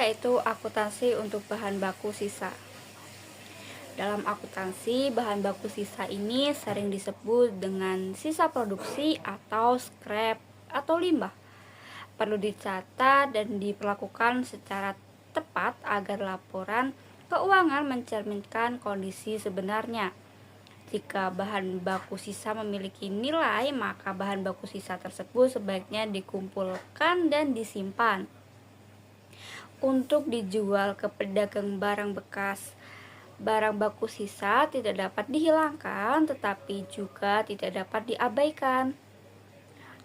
yaitu akuntansi untuk bahan baku sisa. Dalam akuntansi, bahan baku sisa ini sering disebut dengan sisa produksi atau scrap atau limbah. Perlu dicatat dan diperlakukan secara tepat agar laporan keuangan mencerminkan kondisi sebenarnya. Jika bahan baku sisa memiliki nilai, maka bahan baku sisa tersebut sebaiknya dikumpulkan dan disimpan untuk dijual ke pedagang barang bekas. Barang baku sisa tidak dapat dihilangkan, tetapi juga tidak dapat diabaikan.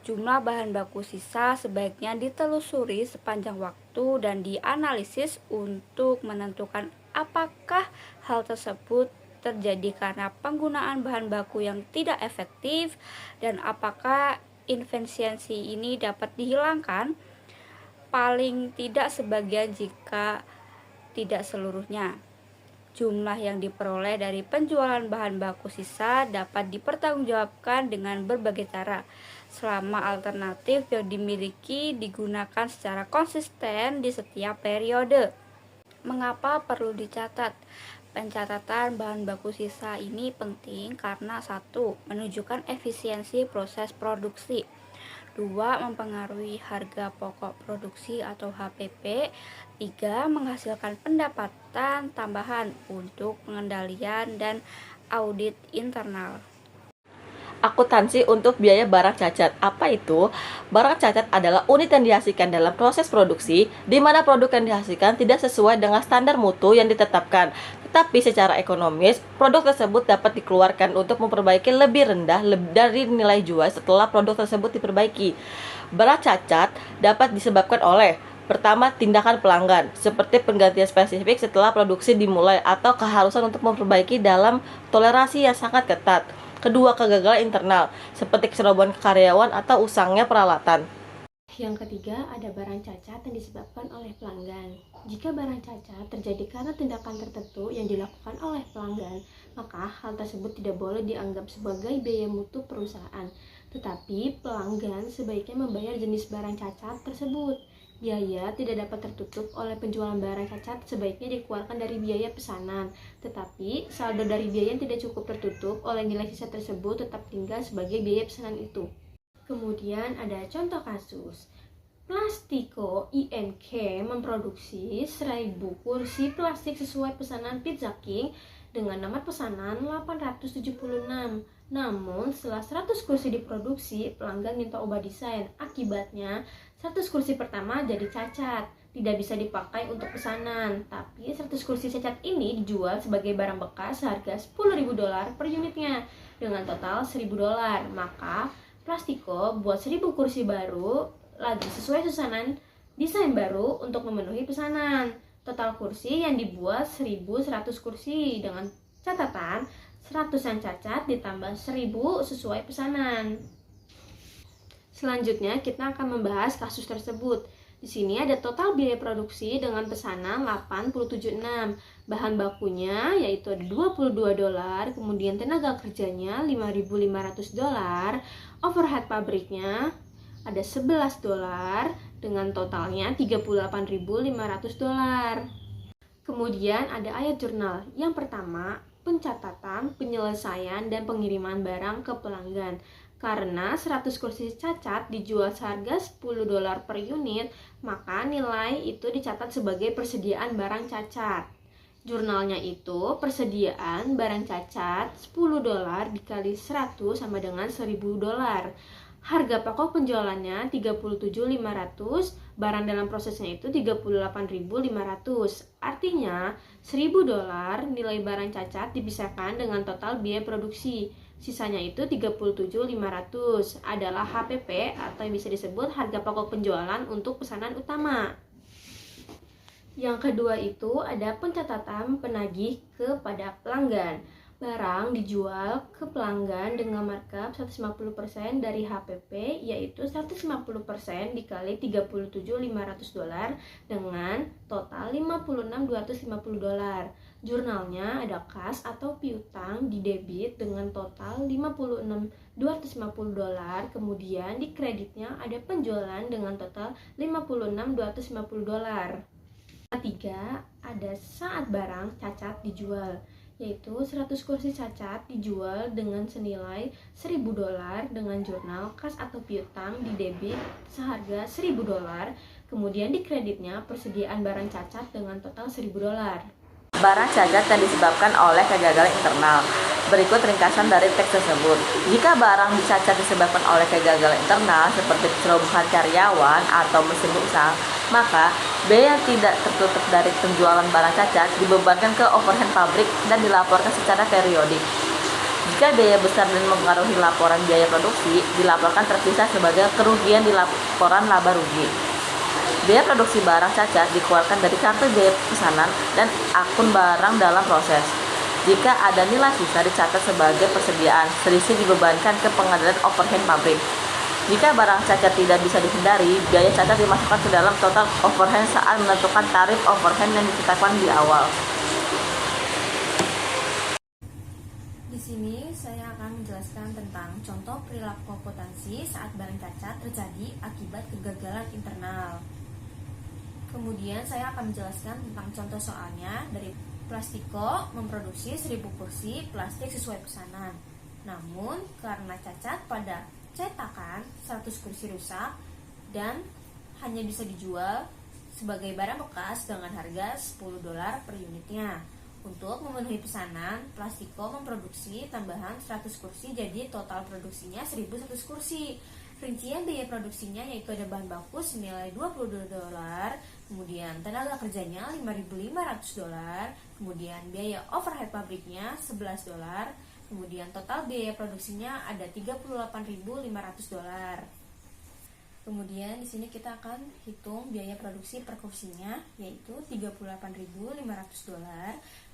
Jumlah bahan baku sisa sebaiknya ditelusuri sepanjang waktu dan dianalisis untuk menentukan apakah hal tersebut terjadi karena penggunaan bahan baku yang tidak efektif dan apakah inefisiensi ini dapat dihilangkan, paling tidak sebagian jika tidak seluruhnya. Jumlah yang diperoleh dari penjualan bahan baku sisa dapat dipertanggungjawabkan dengan berbagai cara, selama alternatif yang dimiliki digunakan secara konsisten di setiap periode. Mengapa perlu dicatat? Pencatatan bahan baku sisa ini penting karena 1. Menunjukkan efisiensi proses produksi. 2. Mempengaruhi harga pokok produksi atau HPP. 3. Menghasilkan pendapatan tambahan untuk pengendalian dan audit internal. Akuntansi untuk biaya barang cacat. Apa itu? Barang cacat adalah unit yang dihasilkan dalam proses produksi, di mana produk yang dihasilkan tidak sesuai dengan standar mutu yang ditetapkan. Tetapi secara ekonomis, produk tersebut dapat dikeluarkan untuk memperbaiki lebih rendah dari nilai jual setelah produk tersebut diperbaiki. Barang cacat dapat disebabkan oleh: pertama, tindakan pelanggan, seperti penggantian spesifik setelah produksi dimulai atau keharusan untuk memperbaiki dalam toleransi yang sangat ketat. Kedua, kegagalan internal, seperti keserobohan karyawan atau usangnya peralatan. Yang ketiga, ada barang cacat yang disebabkan oleh pelanggan. Jika barang cacat terjadi karena tindakan tertentu yang dilakukan oleh pelanggan, maka hal tersebut tidak boleh dianggap sebagai biaya mutu perusahaan. Tetapi pelanggan sebaiknya membayar jenis barang cacat tersebut. Biaya tidak dapat tertutup oleh penjualan barang cacat, sebaiknya dikeluarkan dari biaya pesanan. Tetapi saldo dari biaya yang tidak cukup tertutup oleh nilai sisa tersebut tetap tinggal sebagai biaya pesanan itu. Kemudian ada contoh kasus. Plastiko INK memproduksi 1000 kursi plastik sesuai pesanan Pizza King dengan nomor pesanan 876. Namun setelah 100 kursi diproduksi, pelanggan minta ubah desain. Akibatnya 100 kursi pertama jadi cacat, tidak bisa dipakai untuk pesanan. Tapi 100 kursi cacat ini dijual sebagai barang bekas seharga $10.000 per unitnya dengan total $1.000. Maka Plastiko buat 1000 kursi baru lagi sesuai pesanan desain baru untuk memenuhi pesanan. Total kursi yang dibuat 1100 kursi dengan catatan 100 yang cacat ditambah 1000 sesuai pesanan. Selanjutnya kita akan membahas kasus tersebut. Di sini ada total biaya produksi dengan pesanan 876. Bahan bakunya yaitu ada $22, kemudian tenaga kerjanya $5.500, overhead pabriknya ada $11 dengan totalnya $38.500. Kemudian ada ayat jurnal. Yang pertama, pencatatan, penyelesaian, dan pengiriman barang ke pelanggan. Karena 100 kursi cacat dijual seharga $10 per unit, maka nilai itu dicatat sebagai persediaan barang cacat. Jurnalnya itu persediaan barang cacat $10 dikali 100 sama dengan $1000. Harga pokok penjualannya $37.500, barang dalam prosesnya itu $38.500. Artinya $1000 nilai barang cacat dipisahkan dengan total biaya produksi. Sisanya itu $37.500 adalah HPP atau yang bisa disebut harga pokok penjualan untuk pesanan utama. Yang kedua itu ada pencatatan penagih kepada pelanggan. Barang dijual ke pelanggan dengan markup 150% dari HPP, yaitu 150% dikali $37.500 dengan total $56.250. Jurnalnya ada kas atau piutang di debit dengan total $56.250, kemudian di kreditnya ada penjualan dengan total $56.250. Ketiga, ada saat barang cacat dijual, yaitu 100 kursi cacat dijual dengan senilai $1.000 dengan jurnal kas atau piutang di debit seharga $1.000, kemudian di kreditnya persediaan barang cacat dengan total $1.000. Barang cacat yang disebabkan oleh kegagalan internal. Berikut ringkasan dari teks tersebut. Jika barang cacat disebabkan oleh kegagalan internal seperti kecerobohan karyawan atau mesin rusak, maka biaya yang tidak tertutup dari penjualan barang cacat dibebankan ke overhead pabrik dan dilaporkan secara periodik. Jika biaya besar dan mempengaruhi laporan biaya produksi, dilaporkan terpisah sebagai kerugian di laporan laba rugi. Biaya produksi barang cacat dikeluarkan dari kartu biaya pesanan dan akun barang dalam proses. Jika ada nilai sisa dicatat sebagai persediaan, selisih dibebankan ke pengadilan overhead pabrik. Jika barang cacat tidak bisa dihindari, biaya cacat dimasukkan ke dalam total overhead saat menentukan tarif overhead yang ditetapkan di awal. Di sini saya akan menjelaskan tentang contoh perilaku akuntansi saat barang cacat terjadi akibat kegagalan internal. Kemudian saya akan menjelaskan tentang contoh soalnya dari Plastiko memproduksi 1000 kursi plastik sesuai pesanan. Namun karena cacat pada cetakan 100 kursi rusak dan hanya bisa dijual sebagai barang bekas dengan harga $10 per unitnya. Untuk memenuhi pesanan, Plastiko memproduksi tambahan 100 kursi, jadi total produksinya 1100 kursi. Rincian biaya produksinya yaitu ada bahan baku senilai $22, kemudian tenaga kerjanya $5.500, kemudian biaya overhead pabriknya $11, kemudian total biaya produksinya ada $38.500. Kemudian di sini kita akan hitung biaya produksi per kursinya, yaitu $38.500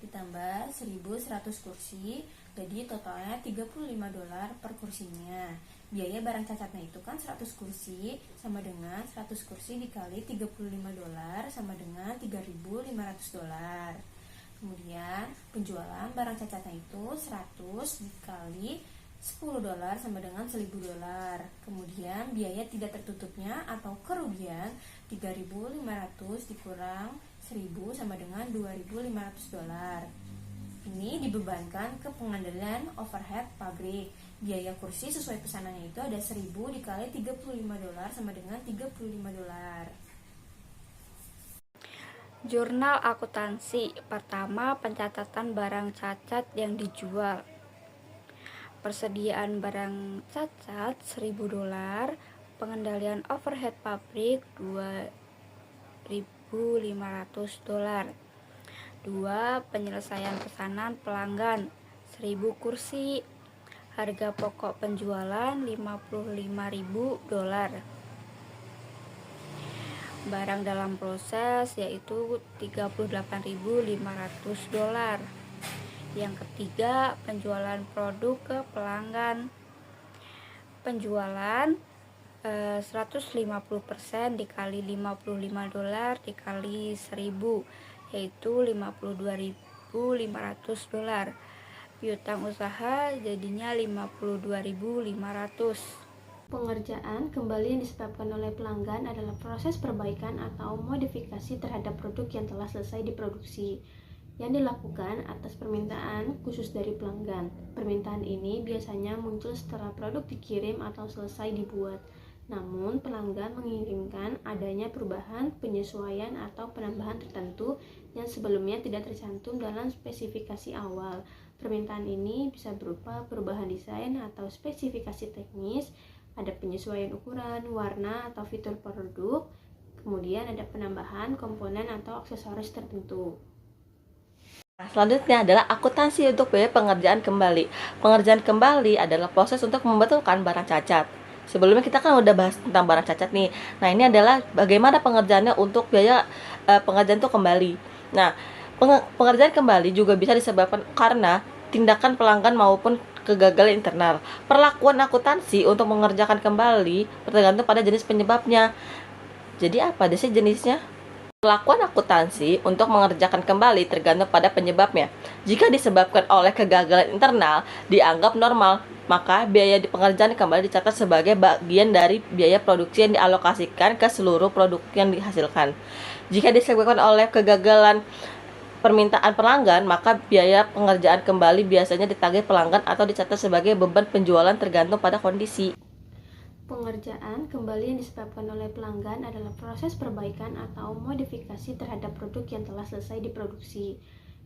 ditambah 1.100 kursi, jadi totalnya $35 per kursinya. Biaya barang cacatnya itu kan 100 kursi sama dengan 100 kursi dikali $35 sama dengan $3.500. Kemudian penjualan barang cacatnya itu 100 dikali $10 sama dengan $1.000. Kemudian biaya tidak tertutupnya atau kerugian 3.500 dikurang 1.000 sama dengan $2.500. Ini dibebankan ke pengadilan overhead pabrik. Biaya kursi sesuai pesanannya itu ada 1.000 dikali $35 sama dengan $35. Jurnal akuntansi. Pertama, pencatatan barang cacat yang dijual. Persediaan barang cacat $1.000, pengendalian overhead pabrik $2.500. 2. Penyelesaian pesanan pelanggan 1.000 kursi, harga pokok penjualan $55.000. Barang dalam proses yaitu $38.500. Yang ketiga, penjualan produk ke pelanggan. Penjualan 150% dikali $55 dikali 1.000 yaitu $52.500. Piutang usaha jadinya $52.500. Pengerjaan kembali yang disebabkan oleh pelanggan adalah proses perbaikan atau modifikasi terhadap produk yang telah selesai diproduksi, yang dilakukan atas permintaan khusus dari pelanggan. Permintaan ini biasanya muncul setelah produk dikirim atau selesai dibuat. Namun, pelanggan menginginkan adanya perubahan, penyesuaian, atau penambahan tertentu yang sebelumnya tidak tercantum dalam spesifikasi awal. Permintaan ini bisa berupa perubahan desain atau spesifikasi teknis, ada penyesuaian ukuran, warna, atau fitur produk, kemudian ada penambahan komponen atau aksesoris tertentu. Nah, selanjutnya adalah akuntansi untuk biaya pengerjaan kembali. Pengerjaan kembali adalah proses untuk membetulkan barang cacat. Sebelumnya kita kan udah bahas tentang barang cacat nih. Nah, ini adalah bagaimana pengerjaannya untuk biaya pengerjaan itu kembali. Nah, pengerjaan kembali juga bisa disebabkan karena tindakan pelanggan maupun kegagalan internal. Perlakuan akuntansi untuk mengerjakan kembali tergantung pada jenis penyebabnya. Jadi apa sih jenisnya? Perlakuan akuntansi untuk mengerjakan kembali tergantung pada penyebabnya. Jika disebabkan oleh kegagalan internal, dianggap normal, maka biaya di pengerjaan kembali dicatat sebagai bagian dari biaya produksi yang dialokasikan ke seluruh produk yang dihasilkan. Jika disebabkan oleh kegagalan permintaan pelanggan, maka biaya pengerjaan kembali biasanya ditagih pelanggan atau dicatat sebagai beban penjualan tergantung pada kondisi. Pengerjaan kembali yang disebabkan oleh pelanggan adalah proses perbaikan atau modifikasi terhadap produk yang telah selesai diproduksi,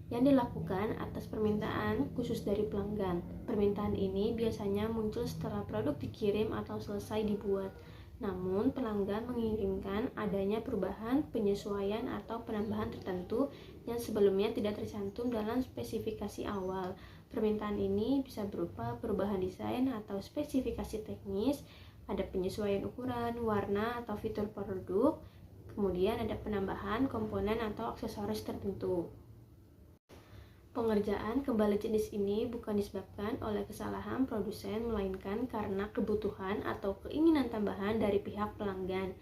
yang dilakukan atas permintaan khusus dari pelanggan. Permintaan ini biasanya muncul setelah produk dikirim atau selesai dibuat. Namun, pelanggan menginginkan adanya perubahan, penyesuaian, atau penambahan tertentu yang sebelumnya tidak tercantum dalam spesifikasi awal. Permintaan ini bisa berupa perubahan desain atau spesifikasi teknis, ada penyesuaian ukuran, warna, atau fitur produk, kemudian ada penambahan komponen atau aksesoris tertentu. Pengerjaan kembali jenis ini bukan disebabkan oleh kesalahan produsen, melainkan karena kebutuhan atau keinginan tambahan dari pihak pelanggan.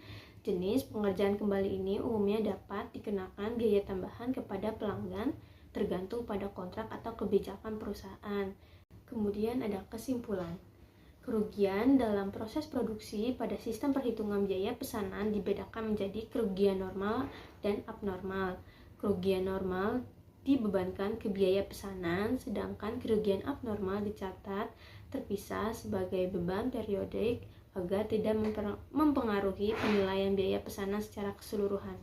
Jenis pengerjaan kembali ini umumnya dapat dikenakan biaya tambahan kepada pelanggan tergantung pada kontrak atau kebijakan perusahaan. Kemudian ada kesimpulan. Kerugian dalam proses produksi pada sistem perhitungan biaya pesanan dibedakan menjadi kerugian normal dan abnormal. Kerugian normal dibebankan ke biaya pesanan, sedangkan kerugian abnormal dicatat terpisah sebagai beban periodik agar tidak mempengaruhi penilaian biaya pesanan secara keseluruhan.